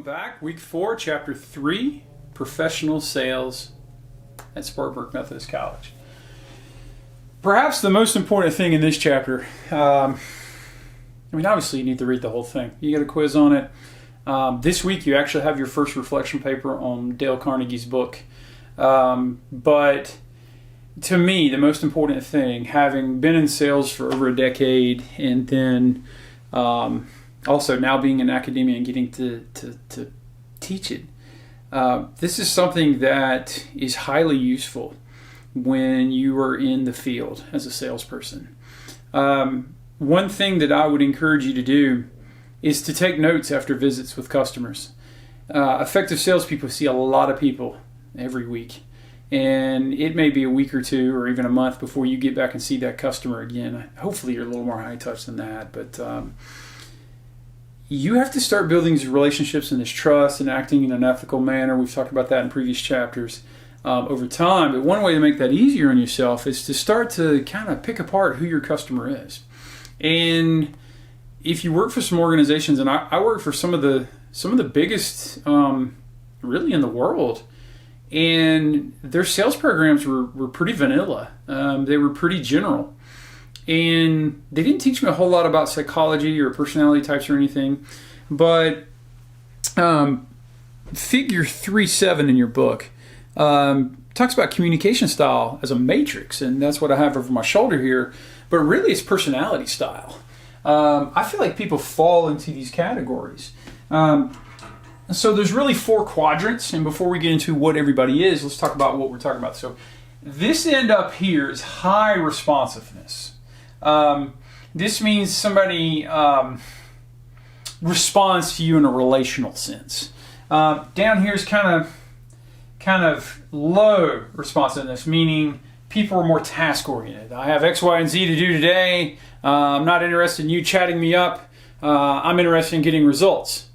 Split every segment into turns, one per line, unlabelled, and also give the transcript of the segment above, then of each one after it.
back. Week 4, Chapter 3, Professional Sales at Spartanburg Methodist College. Perhaps the most important thing in this chapter, obviously you need to read the whole thing. You get a quiz on it. This week you actually have your first reflection paper on Dale Carnegie's book. But to me, the most important thing, having been in sales for over a decade and then also now being in academia and getting to teach it, this is something that is highly useful when you are in the field as a salesperson. One thing that I would encourage you to do is to take notes after visits with customers. Effective salespeople see a lot of people every week, and it may be a week or two or even a month before you get back and see that customer again. Hopefully you're a little more high touch than that, but you have to start building these relationships and this trust and acting in an ethical manner. We've talked about that in previous chapters over time. But one way to make that easier on yourself is to start to kind of pick apart who your customer is. And if you work for some organizations, and I work for some of the biggest really in the world, and their sales programs were pretty vanilla. They were pretty general. And they didn't teach me a whole lot about psychology or personality types or anything. But figure 3.7 in your book talks about communication style as a matrix. And that's what I have over my shoulder here. But really it's personality style. I feel like people fall into these categories. So there's really 4 quadrants. And before we get into what everybody is, let's talk about what we're talking about. So this end up here is high responsiveness. This means somebody responds to you in a relational sense. Down here is kind of low responsiveness, meaning people are more task oriented. I have X, Y, and Z to do today. I'm not interested in you chatting me up. I'm interested in getting results.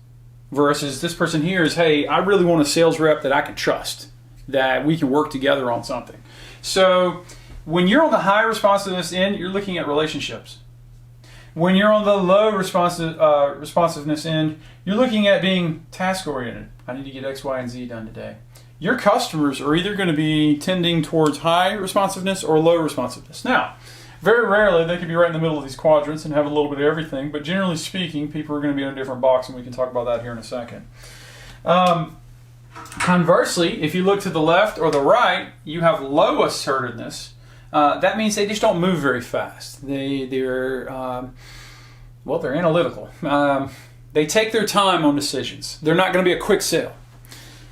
Versus this person here is, hey, I really want a sales rep that I can trust, that we can work together on something. So when you're on the high responsiveness end, you're looking at relationships. When you're on the low responsiveness end, you're looking at being task-oriented. I need to get X, Y, and Z done today. Your customers are either going to be tending towards high responsiveness or low responsiveness. Now, very rarely they could be right in the middle of these quadrants and have a little bit of everything, but generally speaking, people are going to be in a different box, and we can talk about that here in a second. Conversely, if you look to the left or the right, you have low assertiveness. That means they just don't move very fast. They're analytical. They take their time on decisions. They're not going to be a quick sale.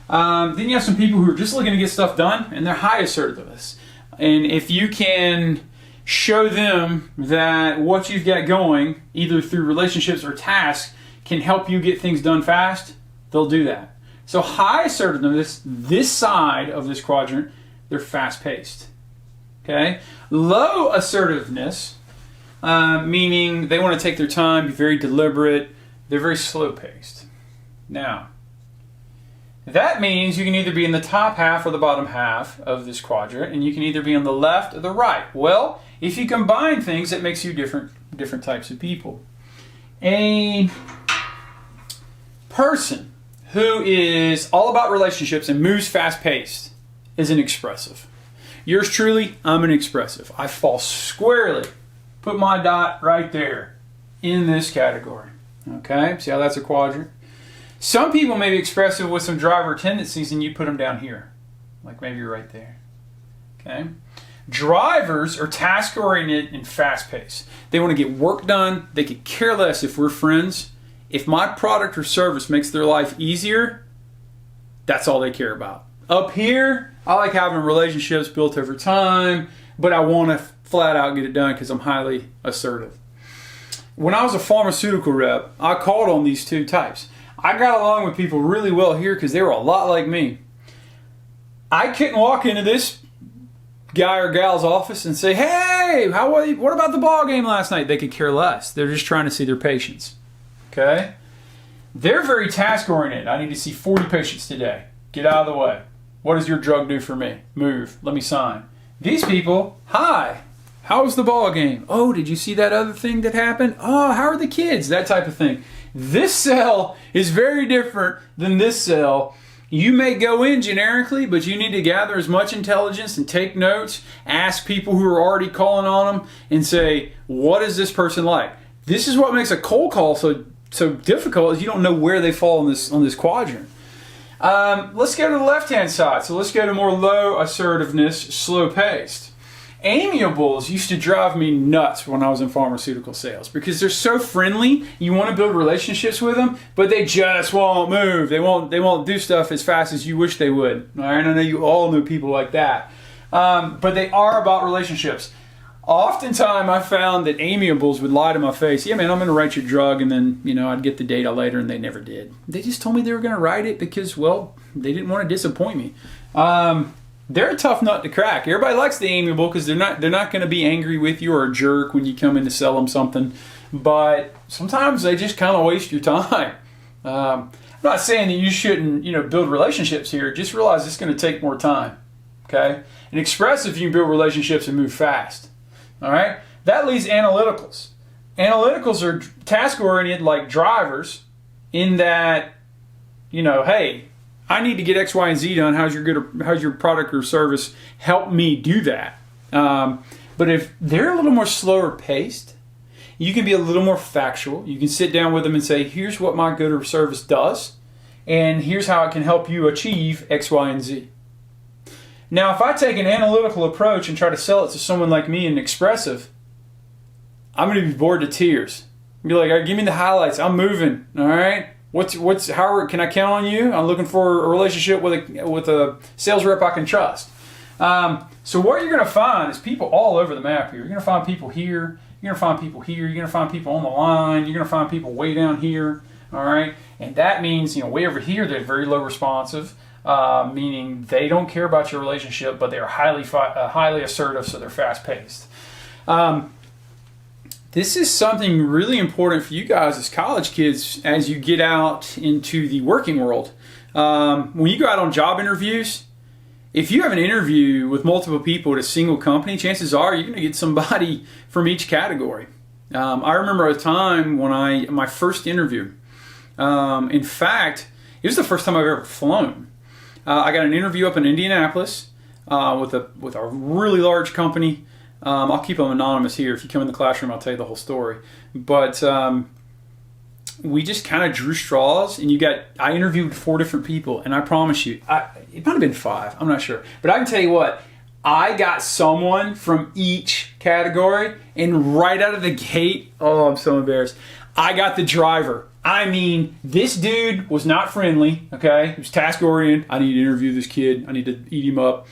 Then you have some people who are just looking to get stuff done, and they're high assertiveness. And if you can show them that what you've got going, either through relationships or tasks, can help you get things done fast, they'll do that. So high assertiveness, this side of this quadrant, they're fast-paced. Okay, low assertiveness, meaning they want to take their time, be very deliberate. They're very slow-paced. Now, that means you can either be in the top half or the bottom half of this quadrant, and you can either be on the left or the right. Well, if you combine things, it makes you different types of people. A person who is all about relationships and moves fast-paced is an expressive. Yours truly, I'm an expressive. I fall squarely, put my dot right there in this category. Okay, see how that's a quadrant? Some people may be expressive with some driver tendencies, and you put them down here, like maybe you're right there. Okay, drivers are task-oriented and fast-paced. They want to get work done. They could care less if we're friends. If my product or service makes their life easier, that's all they care about. Up here, I like having relationships built over time, but I want to flat out get it done because I'm highly assertive. When I was a pharmaceutical rep, I called on these 2 types. I got along with people really well here because they were a lot like me. I couldn't walk into this guy or gal's office and say, hey, what about the ball game last night? They could care less. They're just trying to see their patients. Okay? They're very task-oriented. I need to see 40 patients today. Get out of the way. What does your drug do for me? Move. Let me sign. These people, hi. How was the ball game? Oh, did you see that other thing that happened? Oh, how are the kids? That type of thing. This cell is very different than this cell. You may go in generically, but you need to gather as much intelligence and take notes, ask people who are already calling on them, and say, what is this person like? This is what makes a cold call so difficult, is you don't know where they fall on this quadrant. Let's go to the left-hand side. So let's go to more low assertiveness, slow-paced. Amiables used to drive me nuts when I was in pharmaceutical sales because they're so friendly. You want to build relationships with them, but they just won't move. They won't do stuff as fast as you wish they would. All right, I know you all know people like that, but they are about relationships. Oftentimes, I found that amiables would lie to my face. Yeah, man, I'm going to write your drug, and then I'd get the data later, and they never did. They just told me they were going to write it because, well, they didn't want to disappoint me. They're a tough nut to crack. Everybody likes the amiable because they're not going to be angry with you or a jerk when you come in to sell them something. But sometimes they just kind of waste your time. I'm not saying that you shouldn't build relationships here. Just realize it's going to take more time. Okay? And expressive, you can build relationships and move fast. All right? That leaves analyticals. Analyticals are task-oriented like drivers in that, hey, I need to get X, Y, and Z done. How's your product or service help me do that? But if they're a little more slower paced, you can be a little more factual. You can sit down with them and say, here's what my good or service does, and here's how it can help you achieve X, Y, and Z. Now, if I take an analytical approach and try to sell it to someone like me and expressive, I'm going to be bored to tears. Be like, all right, give me the highlights. I'm moving. All right. How can I count on you? I'm looking for a relationship with a sales rep I can trust. So what you're going to find is people all over the map here. You're going to find people here. You're going to find people here. You're going to find people on the line. You're going to find people way down here. All right, and that means way over here they're very low responsive, meaning they don't care about your relationship, but they're highly assertive, so they're fast paced. This is something really important for you guys as college kids as you get out into the working world. When you go out on job interviews, if you have an interview with multiple people at a single company, chances are you're going to get somebody from each category. I remember a time when my first interview, in fact, it was the first time I've ever flown. I got an interview up in Indianapolis with a really large company. I'll keep them anonymous here. If you come in the classroom, I'll tell you the whole story. But we just kind of drew straws, and I interviewed 4 different people, and I promise you, it might have been 5. I'm not sure. But I can tell you what, I got someone from each category, and right out of the gate, oh, I'm so embarrassed, I got the driver. I mean, this dude was not friendly, okay? He was task-oriented. I need to interview this kid. I need to eat him up,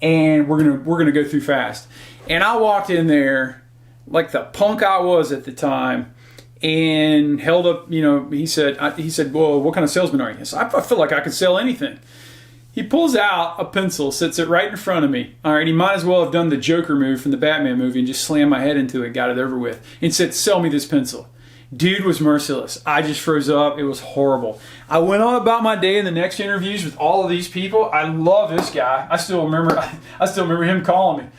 and we're gonna go through fast. And I walked in there like the punk I was at the time and held up, he said, well, what kind of salesman are you? So I feel like I could sell anything. He pulls out a pencil, sits it right in front of me. All right, he might as well have done the Joker move from the Batman movie and just slammed my head into it, got it over with, and said, sell me this pencil. Dude was merciless. I just froze up. It was horrible. I went on about my day in the next interviews with all of these people. I love this guy. I still remember him calling me.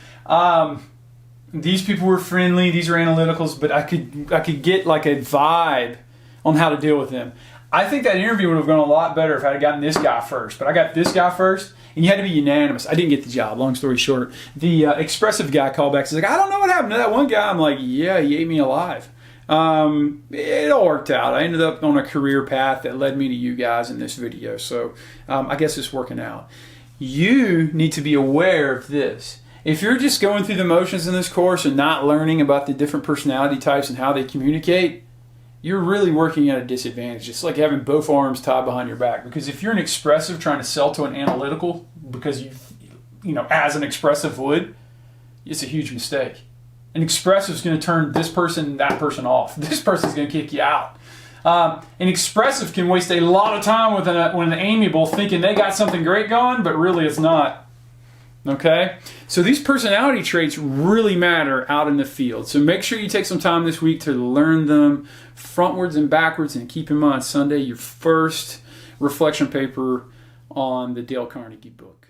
These people were friendly. These are analyticals, but I could get like a vibe on how to deal with them. I think that interview would have gone a lot better if I had gotten this guy first. But I got this guy first, and you had to be unanimous. I didn't get the job. Long story short, the expressive guy called back. He's like, I don't know what happened to that one guy. I'm like, yeah, he ate me alive. It all worked out. I ended up on a career path that led me to you guys in this video. So I guess it's working out. You need to be aware of this. If you're just going through the motions in this course and not learning about the different personality types and how they communicate, you're really working at a disadvantage. It's like having both arms tied behind your back. Because if you're an expressive trying to sell to an analytical because as an expressive would, it's a huge mistake. An expressive is going to turn this person and that person off. This person's going to kick you out. An expressive can waste a lot of time with an amiable thinking they got something great going, but really it's not. Okay? So these personality traits really matter out in the field. So make sure you take some time this week to learn them frontwards and backwards, and keep in mind Sunday, your first reflection paper on the Dale Carnegie book.